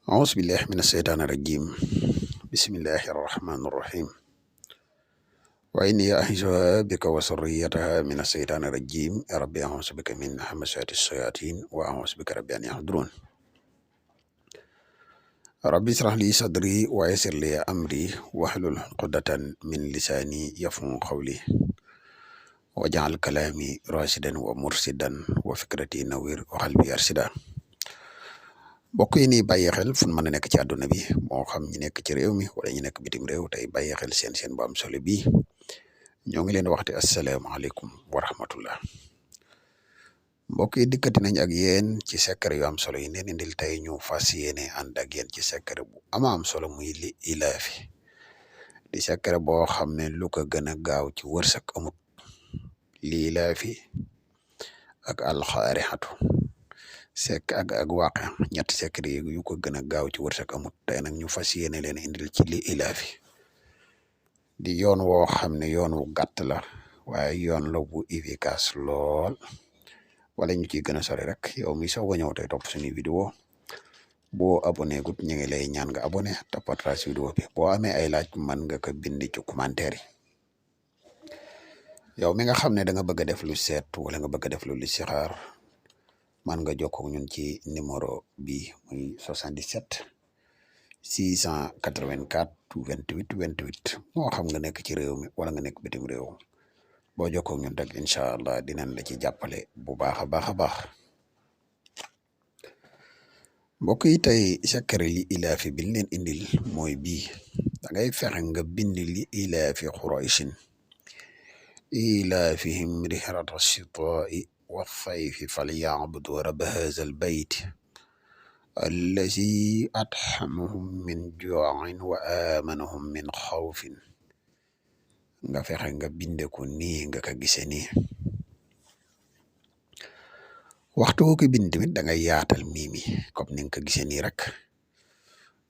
أعوذ بالله من الشيطان الرجيم بسم الله الرحمن الرحيم وإني أعيذها بك وذريتها من الشيطان الرجيم ربي أعوذ بك من همزات الشياطين وأعوذ بك ربي أن يحضرون ربي اشرح لي صدري ويسر لي أمري واحلل عقدة من لساني يفقهوا قولي واجعل كلامي راشدا ومرشدا وفكرتي نوير وقلبي أرشدا mbokk yi nii bàyyi xel fu mën a nekk ci àdduna bi moo xam ñi nekk ci réew mi wala ñu nekk bitim réew tey bàyyi xel seen bu am solo bii ñoo ngi leen waxte asalaamaaleykum wa rahmatullah mbokk yi dikkati nañ ak yéen ci secret yu am solo yi neen indil tey ñu fas yéene ànd ak yéen ci secret bu am solo muy li ilaafi di secret boo xam ne lu ko gën a gaaw ci wërsëg amut li ilaafi ak alxaarixatu ak waaqe ñetti secret yu ko gën a gaaw ci wërsëg amut tey nag ñu fas yéene leen indil ci li ilaafi di yoon woo xam ne yoon wu gàtt la waaye yoon la bu efficace lool wala ñu ciy gën a sori rek yow mi soog a ñëw tey topp suñu vidéo boo abonné gut ñu ngi lay ñaan nga abonné te partage vidéo bi boo amee ay laaj mën nga ko bind ci commentaire yi yow mi nga xam ne da nga bëgg a def lu seet wala nga bëgg a def lu listixaar man nga jokkoo ñun ci numéro bi muy 77 684 28 28 moo xam nga nekk ci réew mi wala nga nekk bitim réew boo jokkoo ñun rek incha allah dinañ la ci jàppale bu baax a baax mbokk yi tey secret li ilaafi bi leen indil mooy bii da ngay fexe nga bind li ilaafi Qurayshin ilaafihim rihlata shitaa'i والصيف فليعبدوا رب هذا البيت الذي أطعمهم من جوع وآمنهم من خوف nga fexe nga binde ko nii nga ko gise nii waxtu woo ko bind tamit da ngay yaatal miimi comme ni nga ko gise nii rek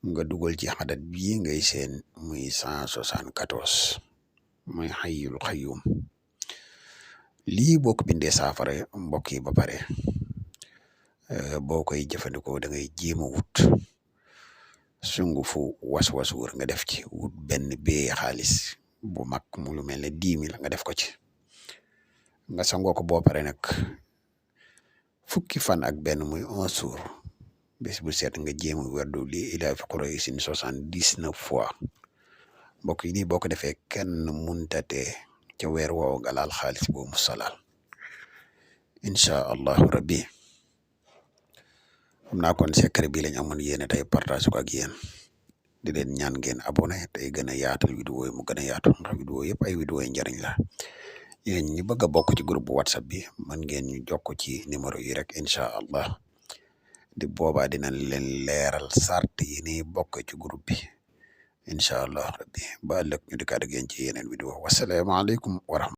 nga dugal ci xadat bii ngay seen muy 174 muy xayyul xayyum lii boo ko bindee saafara mbokk yi ba pare boo koy jëfandikoo da ngay jéem a wut sungufu was-wasuur nga def ci wut benn bee xaalis bu mag mu lu mel ne 10 000 nga def ko ci nga sangoo ko boo pare nag fukki fan ak benn muy 11 jours bés bu seet nga jéem a werdu li ilaafi Qurayshin 79 fois mbokk yi lii boo ko defee kenn muntatee ca weer woowu nga laal xaalis boobu mu salaal incha allahu rabbi xam naa kon secret bi lañ amoon yéene tey partage ko ak yéen di leen ñaan ngeen abonné tey gën a yaatal vidéo yi mu gën a yaatu ndax vidéo yëpp ay vidéo yi njëriñ la yéen ñi bëgg a bokk ci groupe bu whatsapp bi mën ngeen ñu jokk ci numéro yi rek incha allah di boobaa dinañ leen leeral sart yi ni bokk ci groupe bi incha allah rabbi ba ëllëg ñu dikkaat ak yéen ci yeneen vidéo wasalaamaaleykum wa rahmatulah